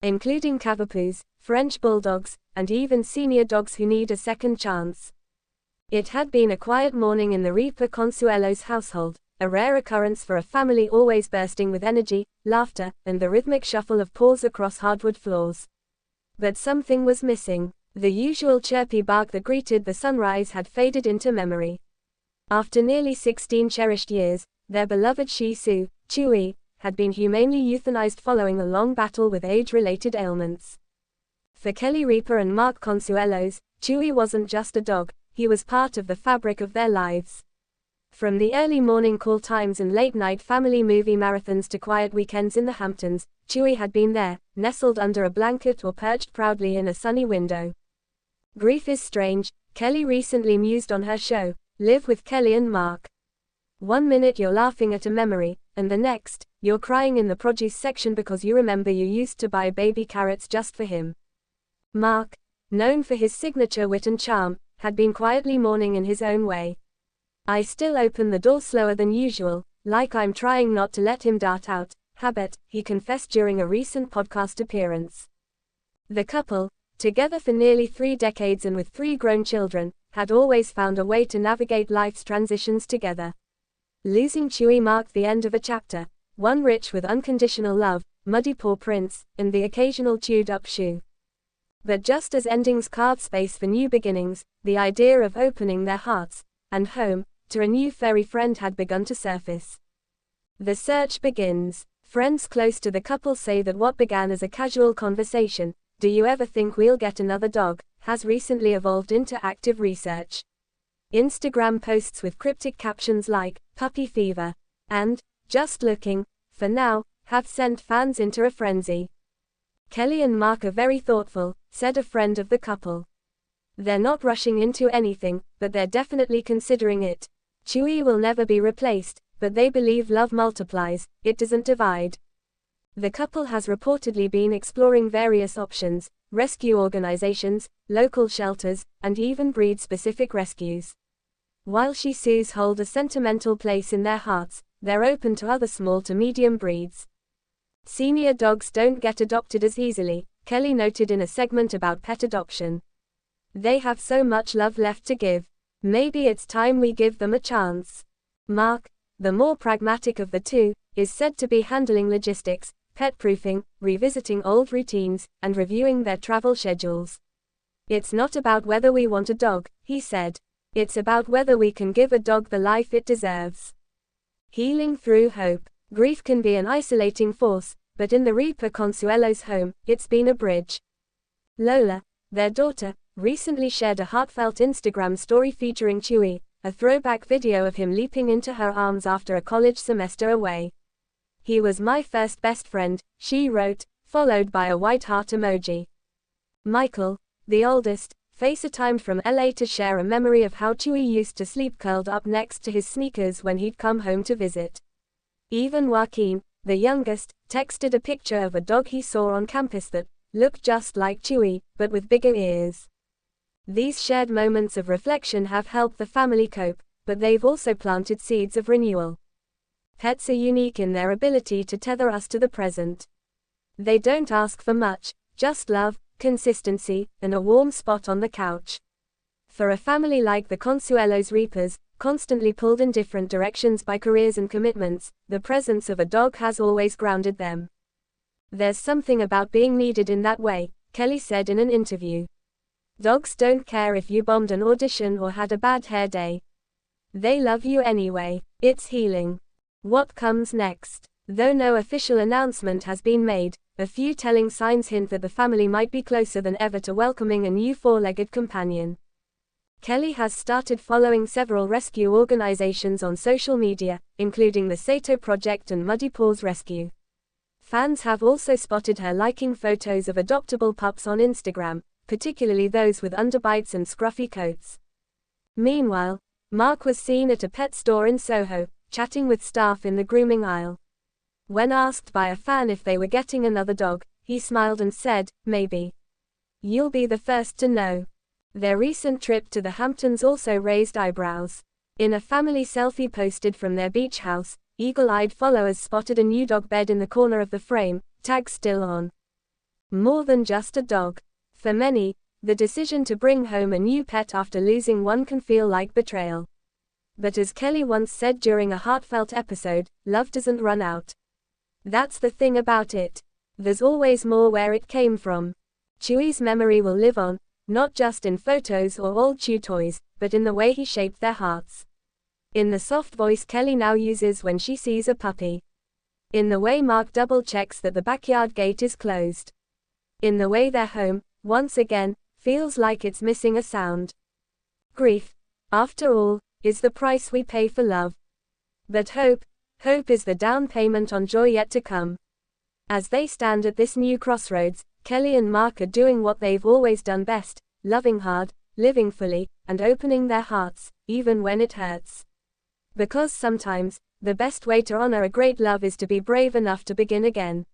including Cavapoos, French Bulldogs, and even senior dogs who need a second chance. It had been a quiet morning in the Ripa Consuelos household, a rare occurrence for a family always bursting with energy, laughter, and the rhythmic shuffle of paws across hardwood floors. But something was missing. The usual chirpy bark that greeted the sunrise had faded into memory. After nearly 16 cherished years, their beloved Shih Tzu, Chewy, had been humanely euthanized following a long battle with age-related ailments. For Kelly Ripa and Mark Consuelos, Chewy wasn't just a dog, he was part of the fabric of their lives. From the early morning call times and late-night family movie marathons to quiet weekends in the Hamptons, Chewy had been there, nestled under a blanket or perched proudly in a sunny window. Grief is strange, Kelly recently mused on her show, Live with Kelly and Mark. One minute you're laughing at a memory, and the next, you're crying in the produce section because you remember you used to buy baby carrots just for him. Mark, known for his signature wit and charm, had been quietly mourning in his own way. I still open the door slower than usual, like I'm trying not to let him dart out, habit, he confessed during a recent podcast appearance. The couple, together for nearly 3 decades and with 3 grown children, had always found a way to navigate life's transitions together. Losing Chewy marked the end of a chapter, one rich with unconditional love, muddy paw prints, and the occasional chewed-up shoe. But just as endings carve space for new beginnings, the idea of opening their hearts and home to a new furry friend had begun to surface. The search begins. Friends close to the couple say that what began as a casual conversation, "Do you ever think we'll get another dog?" has recently evolved into active research. Instagram posts with cryptic captions like, "Puppy fever," and, "Just looking," for now, have sent fans into a frenzy. Kelly and Mark are very thoughtful, said a friend of the couple. They're not rushing into anything, but they're definitely considering it. Chewy will never be replaced, but they believe love multiplies, it doesn't divide. The couple has reportedly been exploring various options, rescue organizations, local shelters, and even breed-specific rescues. While Shih Tzus hold a sentimental place in their hearts, they're open to other small to medium breeds. Senior dogs don't get adopted as easily, Kelly noted in a segment about pet adoption. They have so much love left to give. Maybe it's time we give them a chance. Mark, the more pragmatic of the two, is said to be handling logistics, pet-proofing, revisiting old routines, and reviewing their travel schedules. "It's not about whether we want a dog," he said. "It's about whether we can give a dog the life it deserves." Healing through hope. Grief can be an isolating force, but in the Ripa Consuelos home, it's been a bridge. Lola, their daughter, recently shared a heartfelt Instagram story featuring Chewy, a throwback video of him leaping into her arms after a college semester away. "He was my first best friend," she wrote, followed by a white heart emoji. Michael, the oldest, FaceTimed from LA to share a memory of how Chewy used to sleep curled up next to his sneakers when he'd come home to visit. Even Joaquin, the youngest, texted a picture of a dog he saw on campus that looked just like Chewy, but with bigger ears. These shared moments of reflection have helped the family cope, but they've also planted seeds of renewal. Pets are unique in their ability to tether us to the present. They don't ask for much, just love, consistency, and a warm spot on the couch. For a family like the Consuelos Ripas, constantly pulled in different directions by careers and commitments, the presence of a dog has always grounded them. "There's something about being needed in that way," Kelly said in an interview. "Dogs don't care if you bombed an audition or had a bad hair day. They love you anyway. It's healing." What comes next? Though no official announcement has been made, a few telling signs hint that the family might be closer than ever to welcoming a new 4-legged companion. Kelly has started following several rescue organizations on social media, including the Sato Project and Muddy Paws Rescue. Fans have also spotted her liking photos of adoptable pups on Instagram, particularly those with underbites and scruffy coats. Meanwhile, Mark was seen at a pet store in Soho, chatting with staff in the grooming aisle. When asked by a fan if they were getting another dog, he smiled and said, "Maybe. You'll be the first to know." Their recent trip to the Hamptons also raised eyebrows. In a family selfie posted from their beach house, eagle-eyed followers spotted a new dog bed in the corner of the frame, tag still on. More than just a dog. For many, the decision to bring home a new pet after losing one can feel like betrayal. But as Kelly once said during a heartfelt episode, love doesn't run out. That's the thing about it. There's always more where it came from. Chewy's memory will live on, not just in photos or old chew toys, but in the way he shaped their hearts. In the soft voice Kelly now uses when she sees a puppy. In the way Mark double checks that the backyard gate is closed. In the way their home, once again, feels like it's missing a sound. Grief, after all, is the price we pay for love. But hope is the down payment on joy yet to come. As they stand at this new crossroads, Kelly and Mark are doing what they've always done best, loving hard, living fully, and opening their hearts, even when it hurts. Because sometimes, the best way to honor a great love is to be brave enough to begin again.